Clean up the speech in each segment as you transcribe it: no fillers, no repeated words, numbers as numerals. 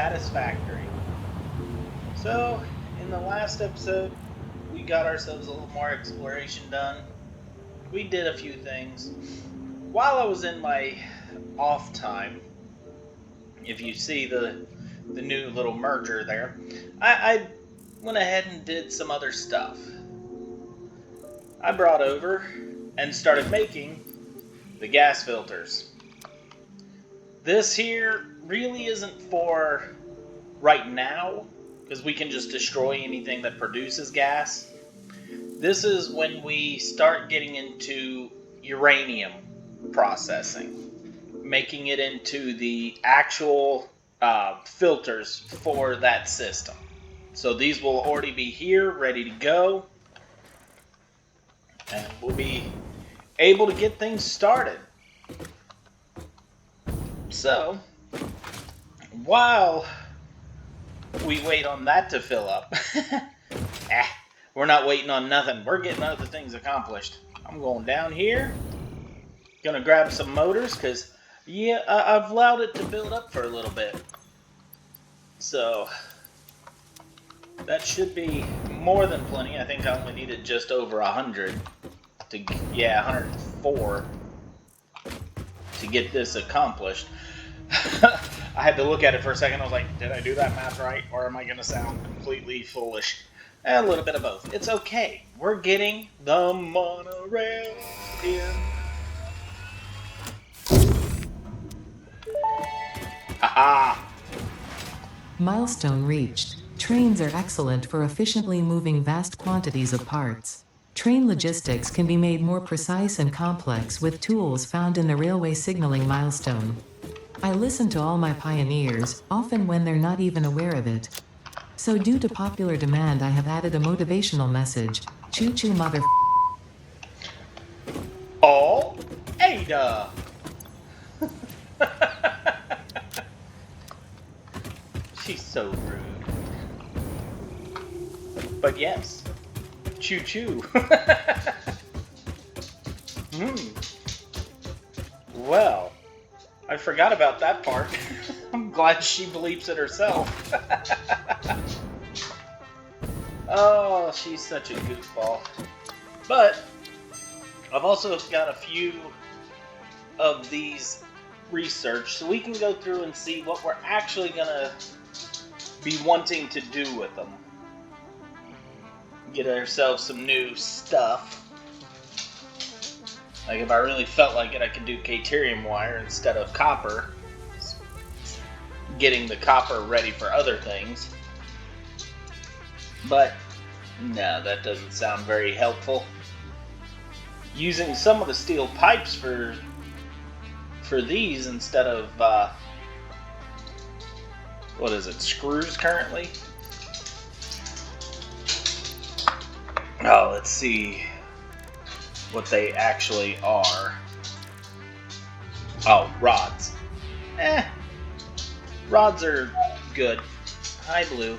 Satisfactory. So, in the last episode, we got ourselves a little more exploration done. We did a few things. While I was in my off time, if you see the new little merger there, I went ahead and did some other stuff. I brought over and started making the gas filters. This here really isn't for right now, because we can just destroy anything that produces gas. This is when we start getting into uranium processing, making it into the actual filters for that system. So these will already be here, ready to go, and we'll be able to get things started. So, while we wait on that to fill up, we're not waiting on nothing. We're getting other things accomplished. I'm going down here, gonna grab some motors, because, I've allowed it to build up for a little bit. So, that should be more than plenty. I think I only needed just over 100 to, 104 to get this accomplished. I had to look at it for a second. I was like, did I do that math right? Or am I going to sound completely foolish? A little bit of both. It's okay. We're getting the monorail in. Haha! Milestone reached. Trains are excellent for efficiently moving vast quantities of parts. Train logistics can be made more precise and complex with tools found in the railway signaling milestone. I listen to all my pioneers, often when they're not even aware of it. So due to popular demand, I have added a motivational message. Choo-choo mother... Oh, Ada! She's so rude. But yes, choo-choo. Well, I forgot about that part. I'm glad she bleeps it herself. Oh, she's such a goofball. But I've also got a few of these research, so we can go through and see what we're actually gonna be wanting to do with them. Get ourselves some new stuff. Like, if I really felt like it, I could do Caterium wire instead of copper. Getting the copper ready for other things. But, no, that doesn't sound very helpful. Using some of the steel pipes for these instead of, screws currently? Oh, let's see what they actually are. Oh, rods. Rods are good. Hi, Blue.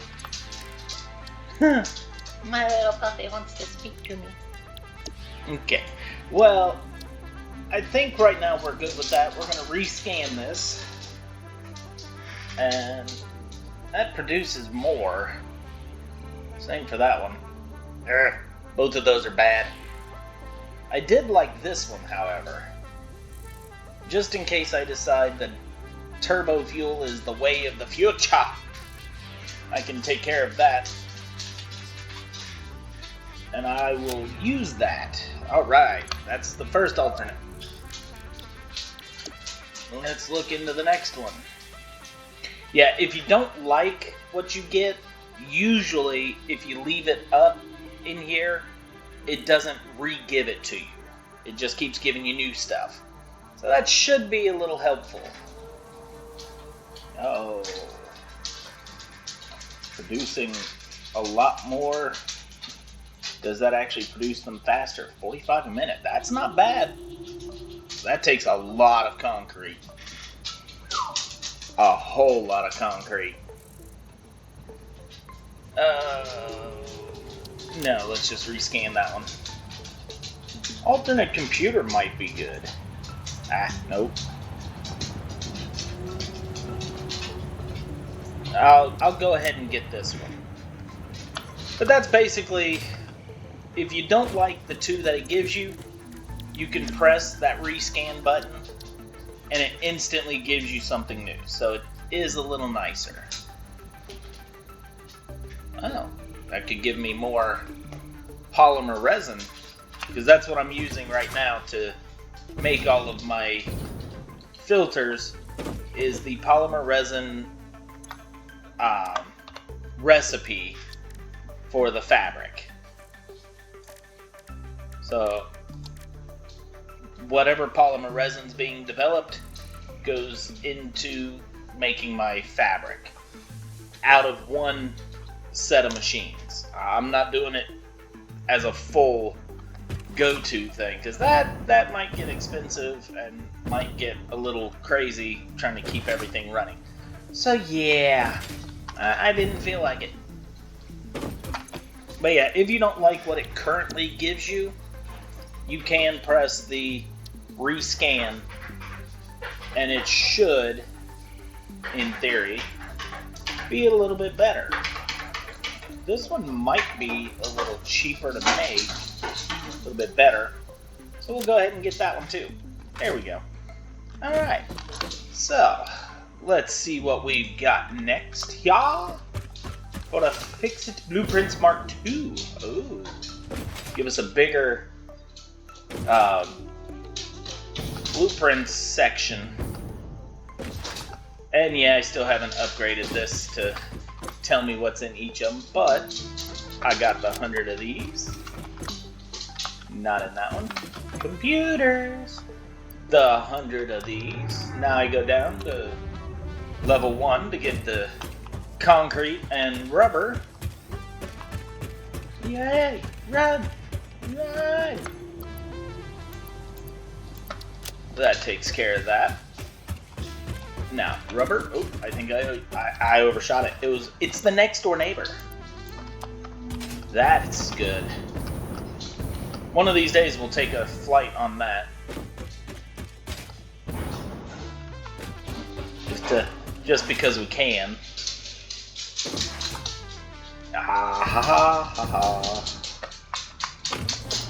My little puppy wants to speak to me. Okay. Well, I think right now we're good with that. We're going to rescan this. And that produces more. Same for that one. Both of those are bad. I did like this one, however. Just in case I decide that turbo fuel is the way of the future, I can take care of that. And I will use that. Alright, that's the first alternate. Let's look into the next one. Yeah, if you don't like what you get, usually if you leave it up in here, it doesn't re-give it to you. It just keeps giving you new stuff. So that should be a little helpful. Oh. Producing a lot more. Does that actually produce them faster? 45 a minute. That's not bad. That takes a lot of concrete. A whole lot of concrete. No, let's just rescan that one. Alternate computer might be good. Nope. I'll go ahead and get this one. But that's basically, if you don't like the two that it gives you, you can press that rescan button and it instantly gives you something new. So it is a little nicer. Oh, that could give me more polymer resin, because that's what I'm using right now to make all of my filters, is the polymer resin recipe for the fabric. So whatever polymer resin's being developed goes into making my fabric out of one set of machines. I'm not doing it as a full go-to thing, because that might get expensive and might get a little crazy trying to keep everything running. So yeah, I didn't feel like it. But yeah, if you don't like what it currently gives you, you can press the rescan and it should, in theory, be a little bit better. This one might be a little cheaper to make, a little bit better. So we'll go ahead and get that one too. There we go. Alright, so let's see what we've got next. Yeah, for the Fix-It Blueprints Mark II. Ooh, give us a bigger blueprints section. And yeah, I still haven't upgraded this to tell me what's in each of them, but I got the 100 of these. Not in that one. Computers. The 100 of these. Now I go down to level 1 to get the concrete and rubber. Yay! Run! Run! That takes care of that. Now, rubber. Oh, I think I overshot it. It's the next door neighbor. That's good. One of these days we'll take a flight on that. Just because we can. Ah, ha, ha, ha, ha.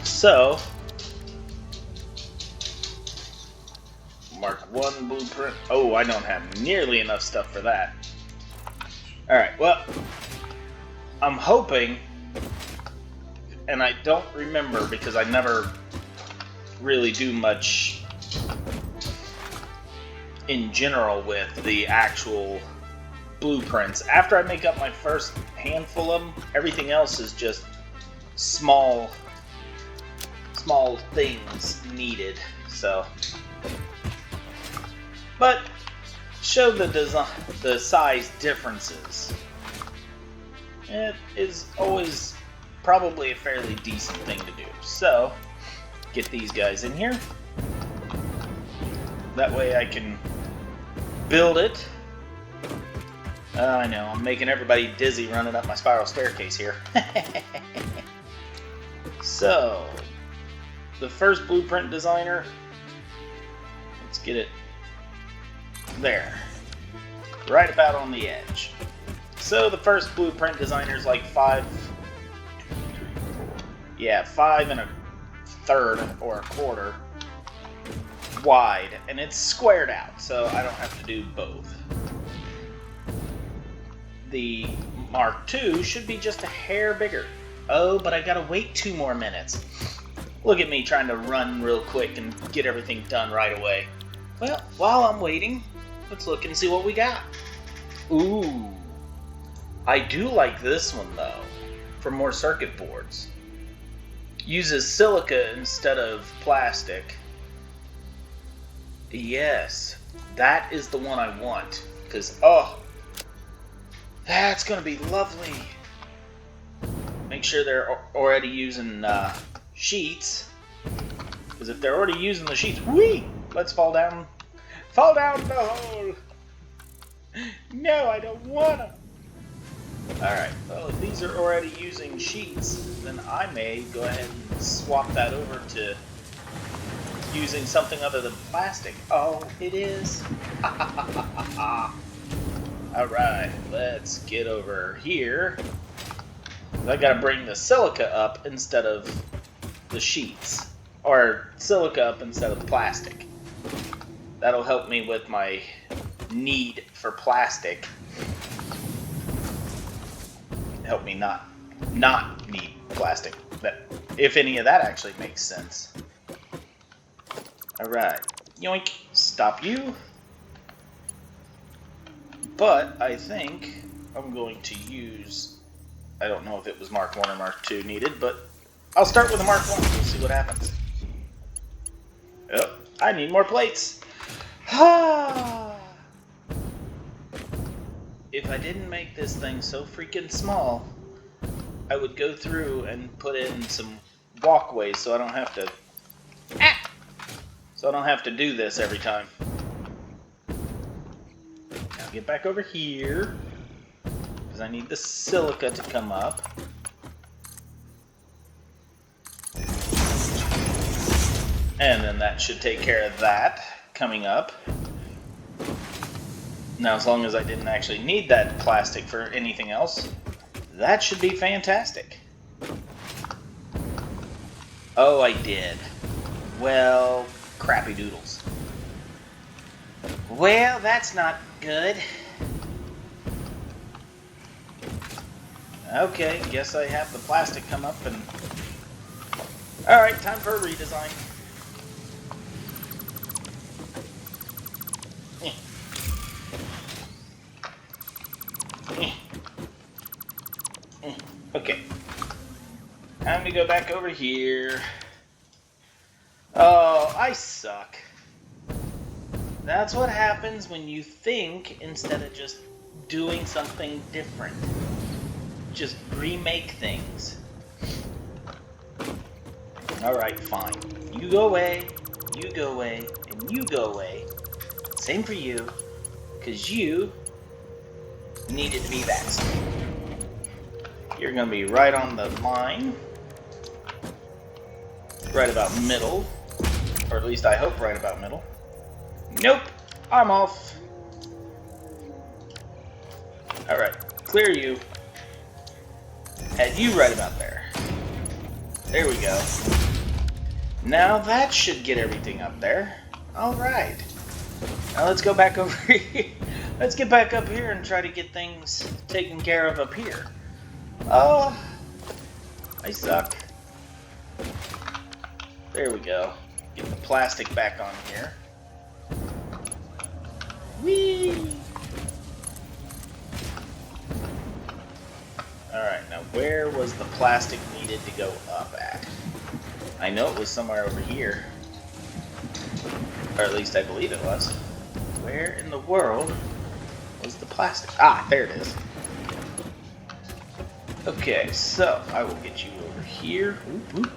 So, Mark 1 blueprint. Oh, I don't have nearly enough stuff for that. Alright, well, I'm hoping, and I don't remember because I never really do much in general with the actual blueprints. After I make up my first handful of them, everything else is just small things needed. So, but show the design, the size differences. It is always probably a fairly decent thing to do. So, get these guys in here. That way I can build it. I know, I'm making everybody dizzy running up my spiral staircase here. So, the first blueprint designer, let's get it there, right about on the edge. So the first blueprint designer is like 5 1/3 or 1/4 wide, and it's squared out, so I don't have to do both. The Mark II should be just a hair bigger. Oh, but I gotta wait 2 more minutes. Look at me trying to run real quick and get everything done right away. Well, while I'm waiting, let's look and see what we got. Ooh, I do like this one though, for more circuit boards. Uses silica instead of plastic. Yes, that is the one I want, because, oh, that's going to be lovely. Make sure they're already using sheets, because if they're already using the sheets, whee! Let's fall down the hole. No, I don't want to. Alright, well, if these are already using sheets, then I may go ahead and swap that over to using something other than plastic. Oh, it is. Alright, let's get over here. I gotta bring the silica up instead of the sheets. Or silica up instead of the plastic. That'll help me with my need for plastic. Help me not need plastic. If any of that actually makes sense. Alright. Yoink. Stop you. But I think I'm going to use... I don't know if it was Mark 1 or Mark 2 needed, but I'll start with a Mark 1. We'll see what happens. Oh, I need more plates. If I didn't make this thing so freaking small, I would go through and put in some walkways so I don't have to... So I don't have to do this every time. Now get back over here, because I need the silica to come up. And then that should take care of that coming up. Now, as long as I didn't actually need that plastic for anything else, that should be fantastic. Oh, I did. Well, crappy doodles. Well, that's not good. Okay, guess I have the plastic come up and... Alright, time for a redesign. Okay. Time to go back over here. Oh, I suck. That's what happens when you think instead of just doing something different. Just remake things. Alright, fine. You go away, and you go away. Same for you, because you needed to be vaccinated. You're going to be right on the line. Right about middle. Or at least I hope right about middle. Nope, I'm off. Alright, clear you. Had you right about there. There we go. Now that should get everything up there. Alright. Now let's go back over here. Let's get back up here and try to get things taken care of up here. Oh, I suck. There we go. Get the plastic back on here. Whee! Alright, now where was the plastic needed to go up at? I know it was somewhere over here. Or at least I believe it was. Where in the world was the plastic? Ah, there it is. Okay, so I will get you over here. Oop, oop.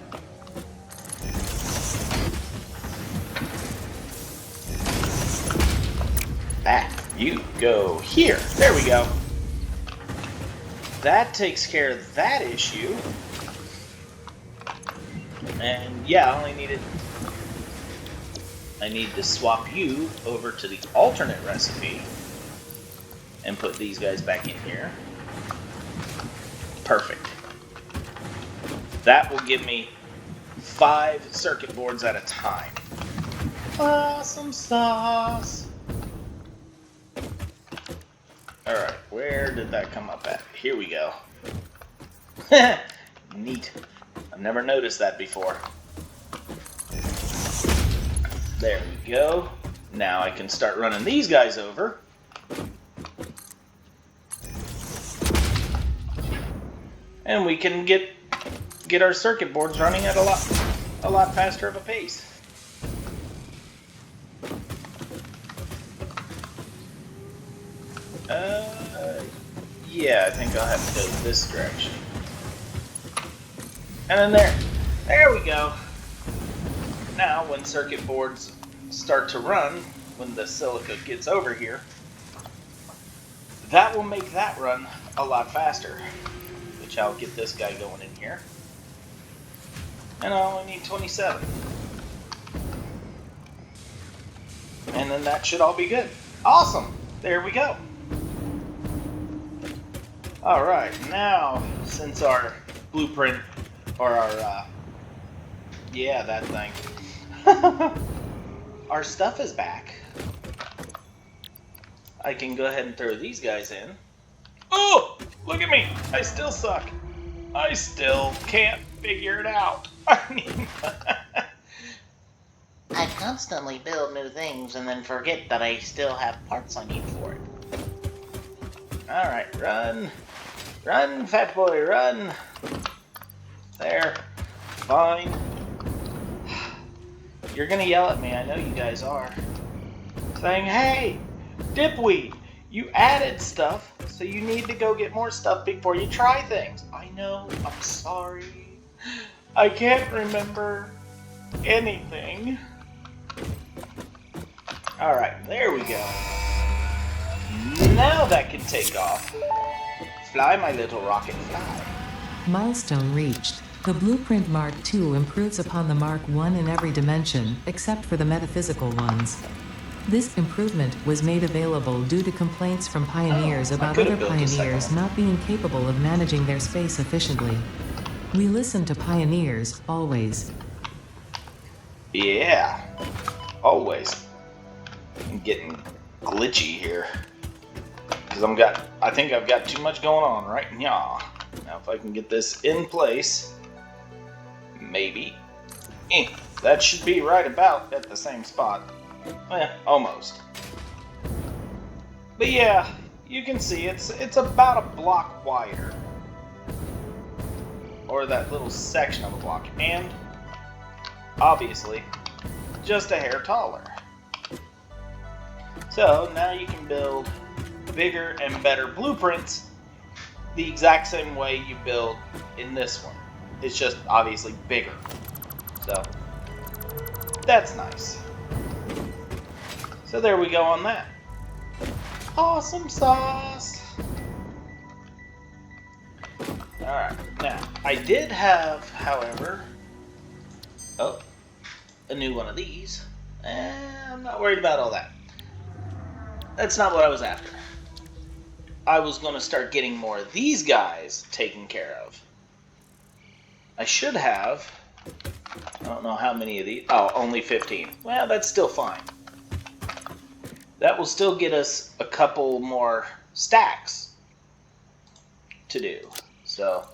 You go here. There we go. That takes care of that issue. And yeah, I need to swap you over to the alternate recipe and put these guys back in here. Perfect. That will give me 5 circuit boards at a time. Awesome sauce. Alright, where did that come up at? Here we go. Neat. I've never noticed that before. There we go. Now I can start running these guys over. And we can get our circuit boards running at a lot faster of a pace. Yeah, I think I'll have to go this direction. And then there we go. Now, when circuit boards start to run, when the silica gets over here, that will make that run a lot faster. Which I'll get this guy going in here. And I only need 27. And then that should all be good. Awesome! There we go. Alright, now, since our blueprint, or our, yeah, that thing, our stuff is back, I can go ahead and throw these guys in. Oh! Look at me! I still suck. I still can't figure it out. I mean... I constantly build new things and then forget that I still have parts I need for it. Alright, run. Run, fat boy, run. There. Fine. You're gonna yell at me, I know you guys are. Saying, hey, dipweed, you added stuff, so you need to go get more stuff before you try things. I know, I'm sorry. I can't remember anything. Alright, there we go. Now that can take off. Fly, my little rocket, fly. Milestone reached. The Blueprint Mark II improves upon the Mark I in every dimension, except for the metaphysical ones. This improvement was made available due to complaints from pioneers about other pioneers not being capable of managing their space efficiently. We listen to pioneers, always. Yeah, always. I'm getting glitchy here. Because I think I've got too much going on right now. Now if I can get this in place, maybe. That should be right about at the same spot. Almost. But yeah, you can see it's about a block wider. Or that little section of a block. And, obviously, just a hair taller. So, now you can build bigger and better blueprints the exact same way you build in this one. It's just obviously bigger. So, that's nice. So there we go on that. Awesome sauce! Alright, now, I did have, however, a new one of these. I'm not worried about all that. That's not what I was after. I was going to start getting more of these guys taken care of. I should have, I don't know how many of these, only 15. Well, that's still fine. That will still get us a couple more stacks to do. So,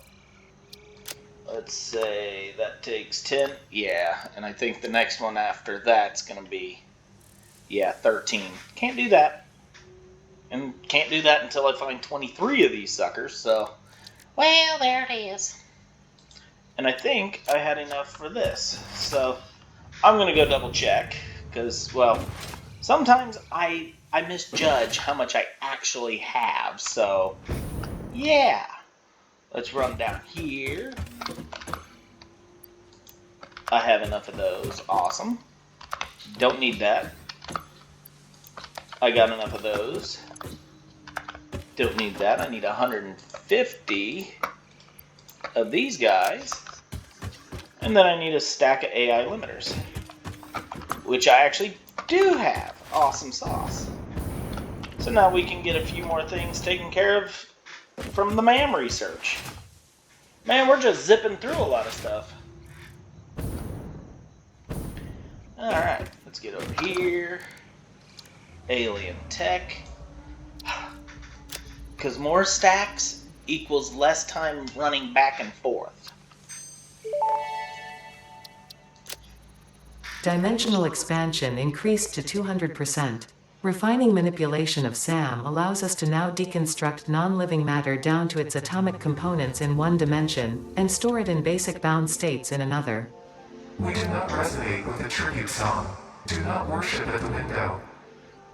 let's say that takes 10. Yeah, and I think the next one after that's going to be, 13. Can't do that. And can't do that until I find 23 of these suckers, so... Well, there it is. And I think I had enough for this. So, I'm going to go double check, because, well, sometimes I misjudge how much I actually have, so... Yeah! Let's run down here. I have enough of those. Awesome. Don't need that. I got enough of those. Don't need that. I need 150 of these guys. And then I need a stack of AI limiters. Which I actually do have. Awesome sauce. So now we can get a few more things taken care of from the MAM research. Man, we're just zipping through a lot of stuff. Alright, let's get over here. Alien tech. Because more stacks equals less time running back and forth. Dimensional expansion increased to 200%. Refining manipulation of SAM allows us to now deconstruct non-living matter down to its atomic components in one dimension, and store it in basic bound states in another. We do not resonate with the tribute song. Do not worship at the window.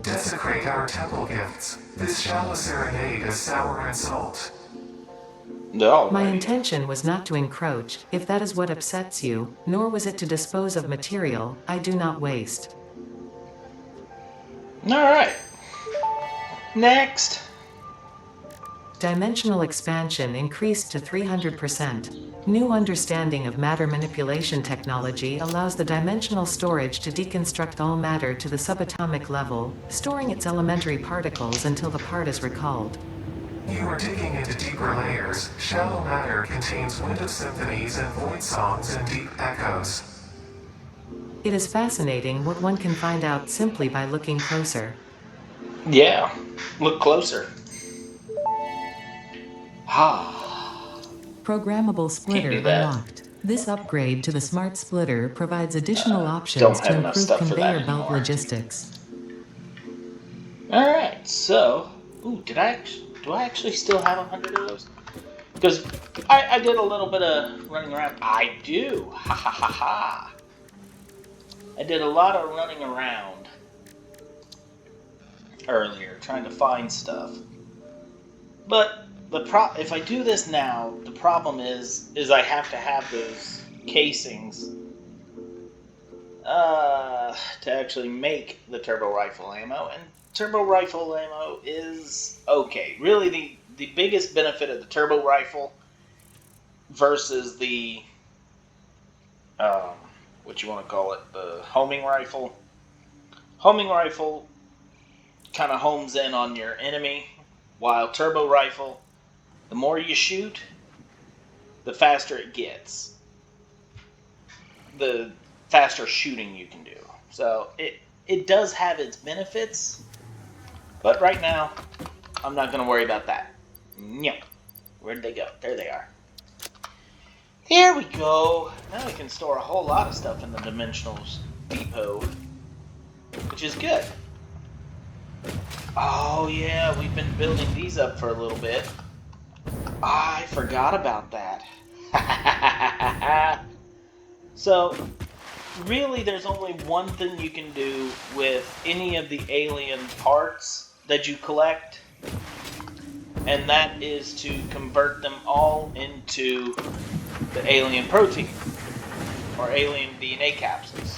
Desecrate our temple gifts. This shallow serenade is sour and salt. No. My intention was not to encroach, if that is what upsets you, nor was it to dispose of material I do not waste. Alright. Next. Dimensional expansion increased to 300%. New understanding of matter manipulation technology allows the dimensional storage to deconstruct all matter to the subatomic level, storing its elementary particles until the part is recalled. You are digging into deeper layers. Shallow matter contains window symphonies and void songs and deep echoes. It is fascinating what one can find out simply by looking closer. Yeah, look closer. Ah, Programmable can't do splitter that. unlocked. This upgrade to the smart splitter provides additional options Don't to have enough improve stuff for that conveyor belt anymore. logistics. All right, so, ooh, do I actually still have 100 of those? Because I did a little bit of running around. I do. Ha ha ha ha. I did a lot of running around earlier trying to find stuff. But if I do this now, the problem is I have to have those casings to actually make the turbo rifle ammo, and turbo rifle ammo is okay. Really, the biggest benefit of the turbo rifle versus the what you want to call it, the homing rifle. Homing rifle kind of homes in on your enemy, while turbo rifle, the more you shoot, the faster it gets. The faster shooting you can do. So it does have its benefits, but right now I'm not going to worry about that. No. Where'd they go? There they are. Here we go. Now we can store a whole lot of stuff in the Dimensionals Depot, which is good. Oh yeah, we've been building these up for a little bit. I forgot about that. So, really, there's only one thing you can do with any of the alien parts that you collect, and that is to convert them all into the alien protein or alien DNA capsules.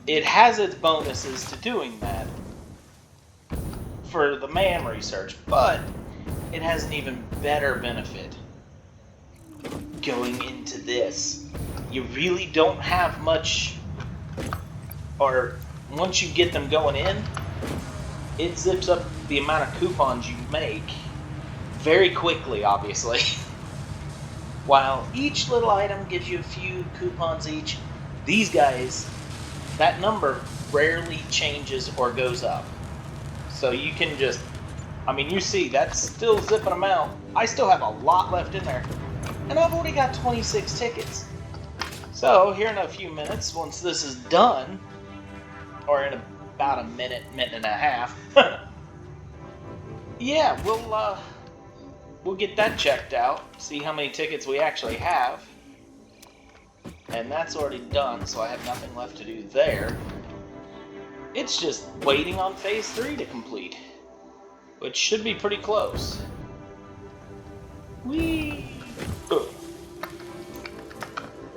It has its bonuses to doing that for the man research, but it has an even better benefit going into this. You really don't have much, or once you get them going in, it zips up the amount of coupons you make very quickly, obviously. While each little item gives you a few coupons each, these guys, that number rarely changes or goes up. So you can just, you see, that's still zipping them out. I still have a lot left in there, and I've already got 26 tickets. So here in a few minutes, once this is done, or in about a minute and a half, yeah, we'll get that checked out, see how many tickets we actually have. And that's already done, so I have nothing left to do there. It's just waiting on Phase 3 to complete, which should be pretty close. Whee!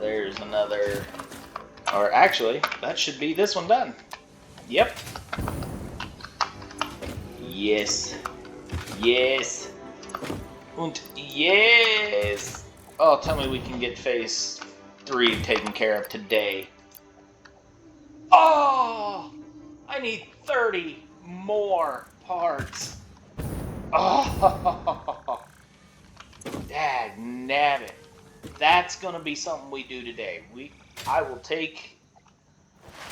There's another... Or actually, that should be this one done. Yep. Yes. Yes. Und yes! Oh, tell me we can get Phase 3 taken care of today. Oh! I need 30 more parts. Oh! Dagnabbit. That's gonna be something we do today. I will take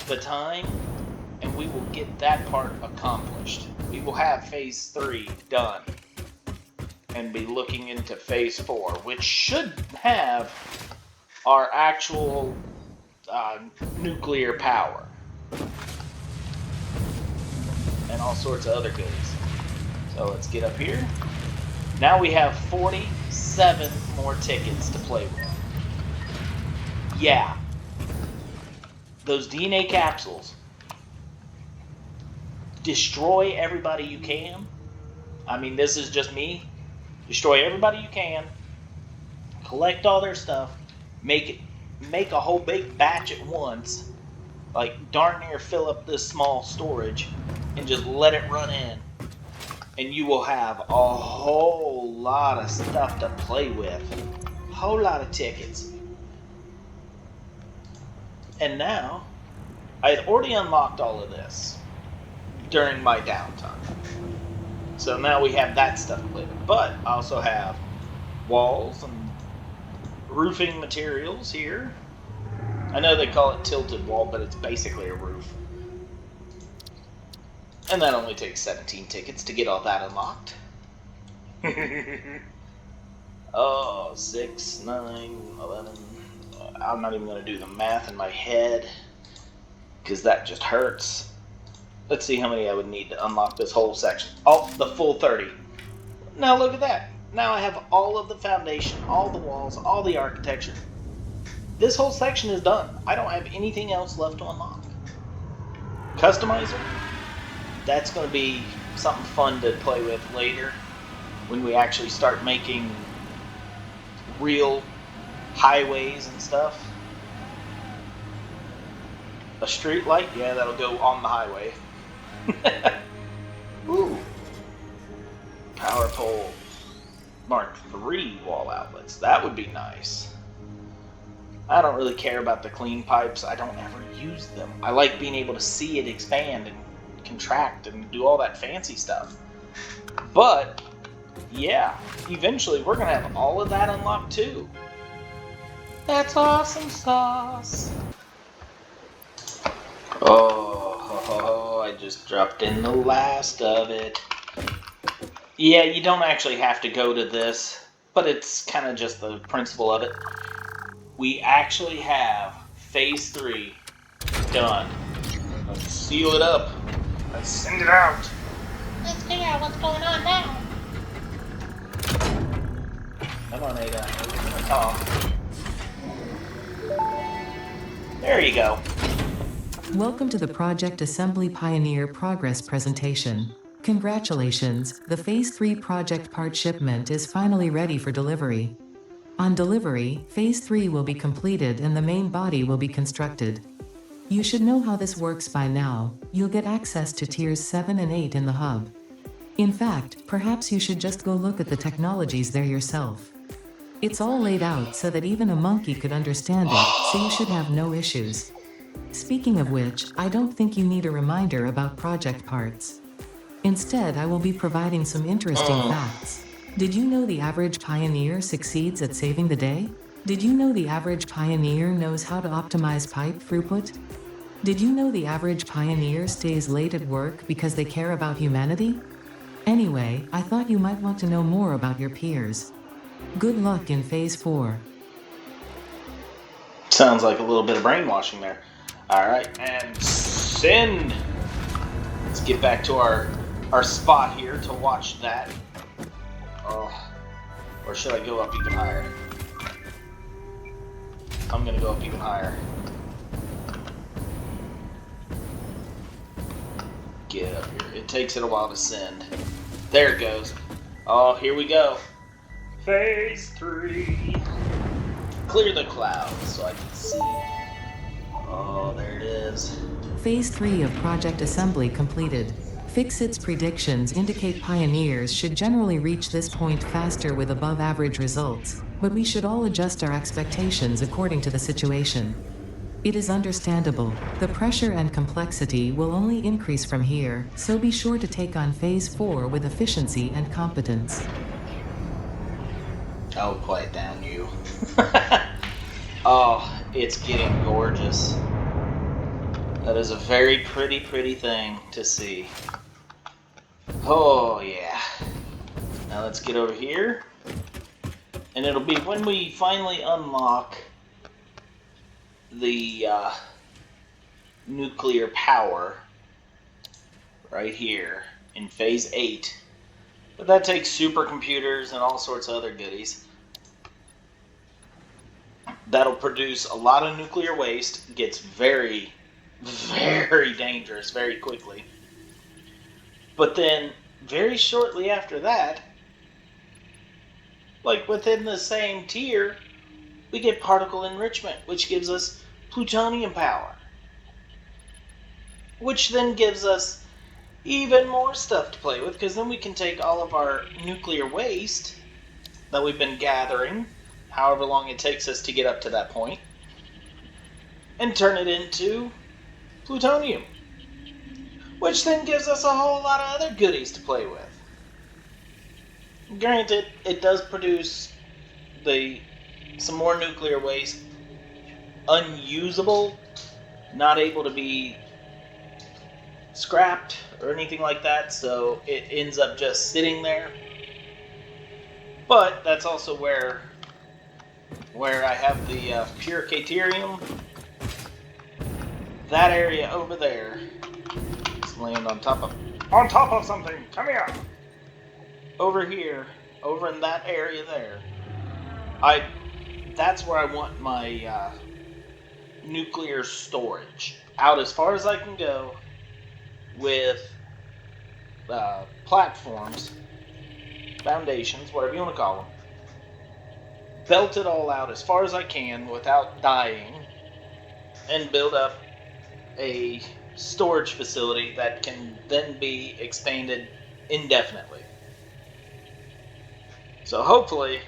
the time and we will get that part accomplished. We will have Phase 3 done and be looking into Phase 4, which should have our actual nuclear power and all sorts of other goodies. So let's get up here. Now we have 47 more tickets to play with. Yeah. Those DNA capsules. Destroy everybody you can. This is just me. Destroy everybody you can. Collect all their stuff. Make a whole big batch at once. Like darn near fill up this small storage and just let it run in. And you will have a whole lot of stuff to play with. Whole lot of tickets. And now, I had already unlocked all of this during my downtime. So now we have that stuff to play with. But I also have walls and roofing materials here. I know they call it tilted wall, but it's basically a roof. And that only takes 17 tickets to get all that unlocked. Oh, 6, 9, 11. I'm not even going to do the math in my head, because that just hurts. Let's see how many I would need to unlock this whole section. Oh, the full 30. Now look at that. Now I have all of the foundation, all the walls, all the architecture. This whole section is done. I don't have anything else left to unlock. Customizer, that's going to be something fun to play with later when we actually start making real highways and stuff. A street light, yeah, that'll go on the highway. Ooh. Power pole. Mark 3 wall outlets. That would be nice. I don't really care about the clean pipes. I don't ever use them. I like being able to see it expand and contract and do all that fancy stuff. But, yeah, eventually we're going to have all of that unlocked too. That's awesome sauce. Oh, I just dropped in the last of it. Yeah, you don't actually have to go to this, but it's kind of just the principle of it. We actually have Phase 3 done. Let's seal it up. Let's send it out. Let's figure out what's going on now. Come on, Ada. Open the top. There you go. Welcome to the Project Assembly Pioneer Progress presentation. Congratulations, the Phase 3 project part shipment is finally ready for delivery. On delivery, Phase 3 will be completed and the main body will be constructed. You should know how this works by now. You'll get access to Tiers 7 and 8 in the hub. In fact, perhaps you should just go look at the technologies there yourself. It's all laid out so that even a monkey could understand it, so you should have no issues. Speaking of which, I don't think you need a reminder about project parts. Instead, I will be providing some interesting facts. Did you know the average pioneer succeeds at saving the day? Did you know the average pioneer knows how to optimize pipe throughput? Did you know the average pioneer stays late at work because they care about humanity? Anyway, I thought you might want to know more about your peers. Good luck in Phase 4. Sounds like a little bit of brainwashing there. Alright, and send! Let's get back to our spot here to watch that. Oh, or should I go up even higher? I'm gonna go up even higher. Get up here. It takes it a while to send. There it goes. Oh, here we go. Phase 3. Clear the clouds so I can see. Oh, there it is. Phase 3 of Project Assembly completed. Fixit's predictions indicate pioneers should generally reach this point faster with above average results, but we should all adjust our expectations according to the situation. It is understandable. The pressure and complexity will only increase from here, so be sure to take on Phase 4 with efficiency and competence. Oh, quiet down, you. Oh, it's getting gorgeous. That is a very pretty thing to see. Oh, yeah. Now let's get over here. And it'll be when we finally unlock the nuclear power right here in Phase 8. But that takes supercomputers and all sorts of other goodies. That'll produce a lot of nuclear waste, gets very dangerous very quickly. But then, very shortly after that, like within the same tier, we get particle enrichment, which gives us plutonium power. Which then gives us even more stuff to play with, because then we can take all of our nuclear waste that we've been gathering, however long it takes us to get up to that point, and turn it into plutonium. Which then gives us a whole lot of other goodies to play with. Granted, it does produce some more nuclear waste, unusable, not able to be scrapped or anything like that, so it ends up just sitting there. But that's also where I have the pure caterium. That area over there. Let's land on top of something. Come here. Over here, over in that area there. That's where I want my nuclear storage. Out as far as I can go with platforms, foundations, whatever you want to call them. Belt it all out as far as I can without dying, and build up a storage facility that can then be expanded indefinitely. So hopefully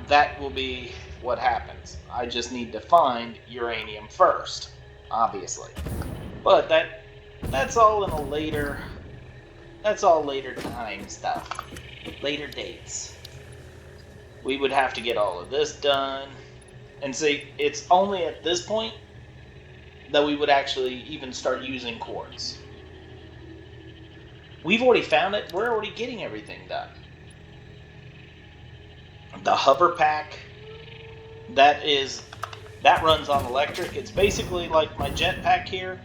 that will be what happens. I just need to find uranium first, obviously. But that's all in a later time stuff. Later dates. We would have to get all of this done. And see, it's only at this point that we would actually even start using quartz. We've already found it. We're already getting everything done. The hover pack, that runs on electric. It's basically like my jetpack here,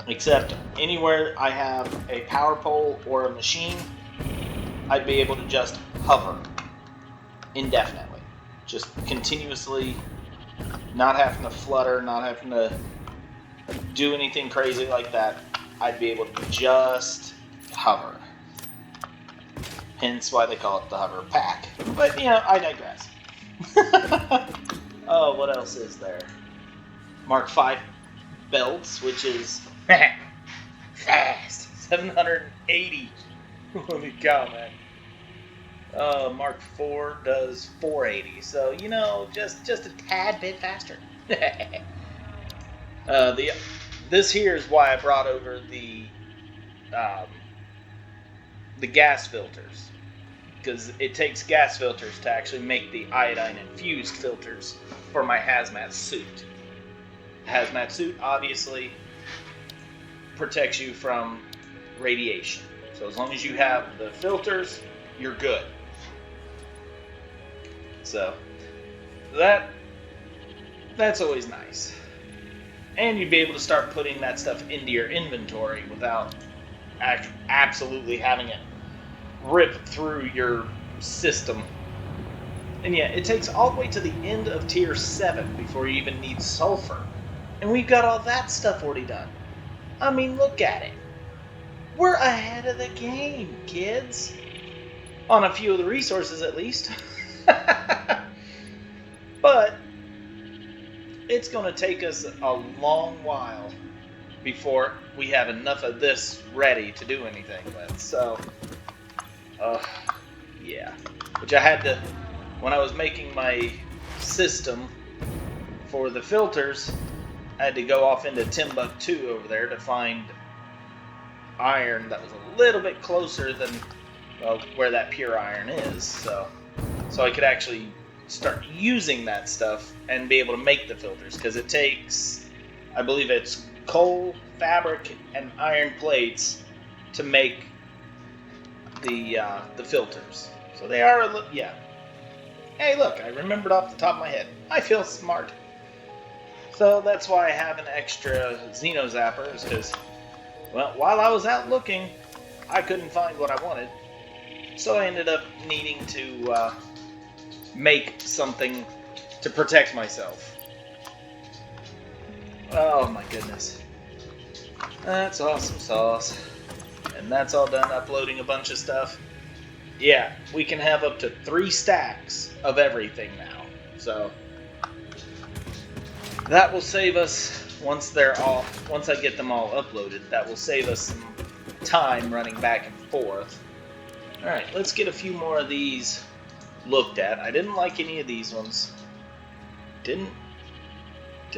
except anywhere I have a power pole or a machine, I'd be able to just hover indefinitely. Just continuously, not having to flutter, not having to do anything crazy like that. I'd be able to just hover. Hence why they call it the hover pack. But, I digress. Oh, what else is there? Mark V belts, which is fast. 780. Holy cow, man. Mark IV does 480, so just a tad bit faster. This here is why I brought over the gas filters, because it takes gas filters to actually make the iodine infused filters for my hazmat suit. Hazmat suit obviously protects you from radiation, so as long as you have the filters, you're good. So that's always nice. And you'd be able to start putting that stuff into your inventory without absolutely having it rip through your system. And yeah, it takes all the way to the end of tier 7 before you even need sulfur. And we've got all that stuff already done. I mean, look at it. We're ahead of the game, kids. On a few of the resources, at least. But it's going to take us a long while before we have enough of this ready to do anything with. So, yeah. Which I had to, when I was making my system for the filters, I had to go off into Timbuktu over there to find iron that was a little bit closer than where that pure iron is. So I could actually start using that stuff and be able to make the filters, because it takes, I believe it's coal, fabric, and iron plates to make the filters. So they are yeah. Hey, look, I remembered off the top of my head. I feel smart. So that's why I have an extra Xeno Zapper, because, well, while I was out looking, I couldn't find what I wanted. So I ended up needing to make something to protect myself. Oh my goodness. That's awesome sauce. And that's all done uploading a bunch of stuff. Yeah, we can have up to 3 stacks of everything now. So that will save us, once I get them all uploaded, that will save us some time running back and forth. Alright, let's get a few more of these looked at. I didn't like any of these ones. Did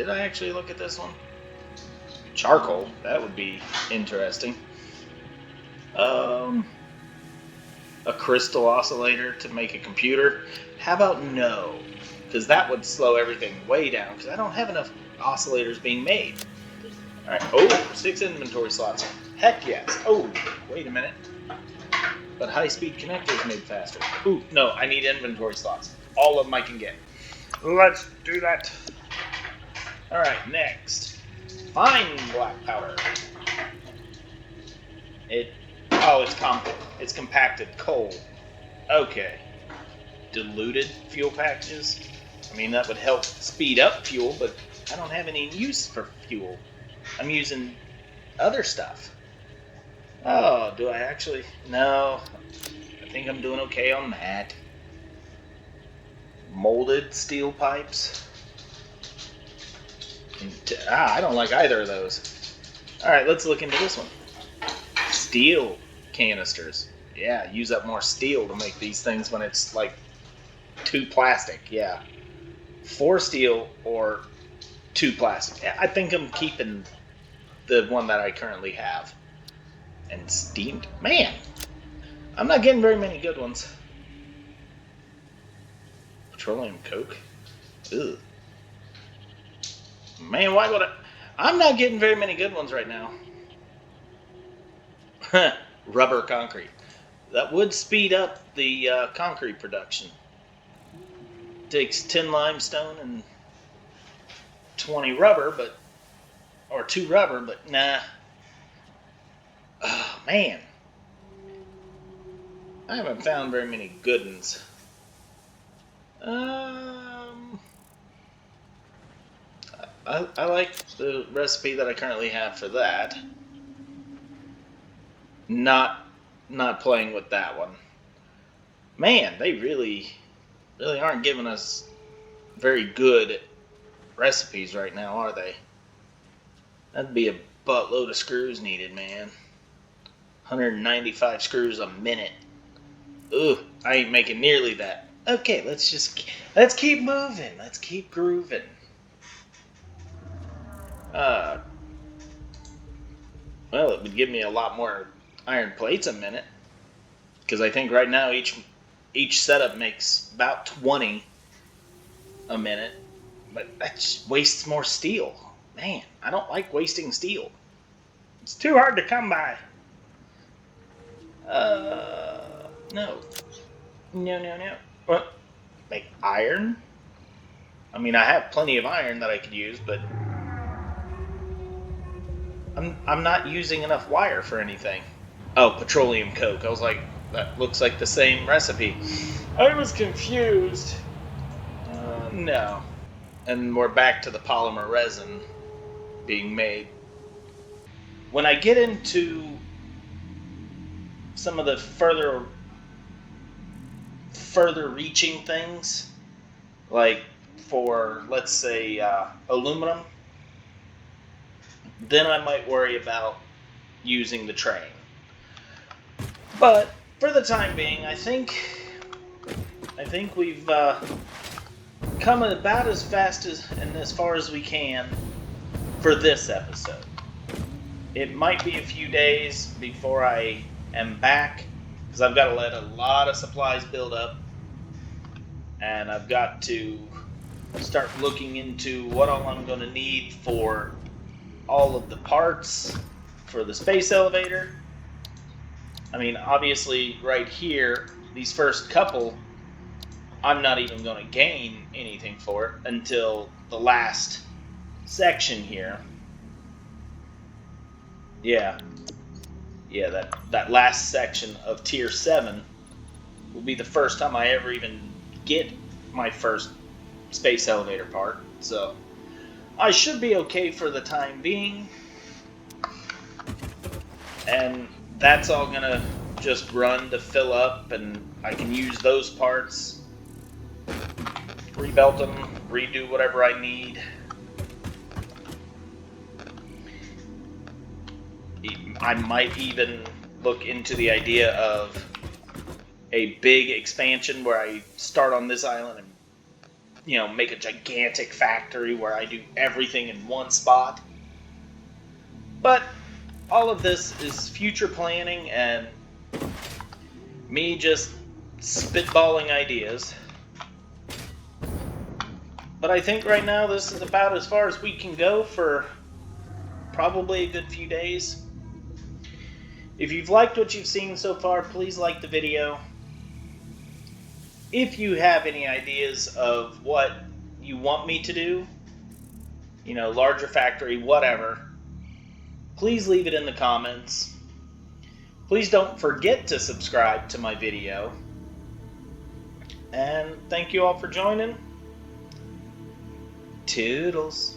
I actually look at this one? Charcoal, that would be interesting. a crystal oscillator to make a computer. How about no? Because that would slow everything way down, because I don't have enough oscillators being made. Alright, oh, 6 inventory slots. Heck yes. Oh, wait a minute. But high-speed connectors made faster. Ooh, no, I need inventory slots. All of them I can get. Let's do that. Alright, next. Fine black powder. It's compacted coal. Okay. Diluted fuel packages. I mean, that would help speed up fuel, but I don't have any use for fuel. I'm using other stuff. Oh, do I actually? No. I think I'm doing okay on that. Molded steel pipes. I don't like either of those. Alright, let's look into this one. Steel canisters. Yeah, use up more steel to make these things when it's like 2 plastic. Yeah. 4 steel or 2 plastic. I think I'm keeping the one that I currently have. And steamed. Man, I'm not getting very many good ones. Petroleum coke. Ugh. Man, why would I'm not getting very many good ones right now. Rubber concrete. That would speed up the concrete production. Takes 10 limestone and 20 rubber, or 2 rubber, but nah. Oh, man. I haven't found very many good ones. I like the recipe that I currently have for that. Not playing with that one. Man, they really aren't giving us very good recipes right now, are they? That'd be a buttload of screws needed, man. 195 screws a minute. Ugh, I ain't making nearly that. Okay, let's keep moving. Let's keep grooving. Well, it would give me a lot more iron plates a minute, because I think right now each setup makes about 20 a minute, but that just wastes more steel. Man, I don't like wasting steel. It's too hard to come by. No. What? Make iron? I mean, I have plenty of iron that I could use, but I'm not using enough wire for anything. Oh, petroleum coke. I was like, that looks like the same recipe. I was confused. No. And we're back to the polymer resin being made. When I get into some of the further reaching things, like for, let's say, aluminum, then I might worry about using the train. But for the time being, I think we've come about as fast and as far as we can for this episode. It might be a few days before I am back, because I've got to let a lot of supplies build up, and I've got to start looking into what all I'm going to need for all of the parts for the space elevator. I mean, obviously, right here, these first couple, I'm not even going to gain anything for it until the last section here. Yeah, that last section of Tier 7 will be the first time I ever even get my first space elevator part. So, I should be okay for the time being. And that's all gonna just run to fill up, and I can use those parts, rebelt them, redo whatever I need. I might even look into the idea of a big expansion where I start on this island and, make a gigantic factory where I do everything in one spot. But all of this is future planning, and me just spitballing ideas. But I think right now this is about as far as we can go for probably a good few days. If you've liked what you've seen so far, please like the video. If you have any ideas of what you want me to do, larger factory, whatever, please leave it in the comments. Please don't forget to subscribe to my video. And thank you all for joining. Toodles.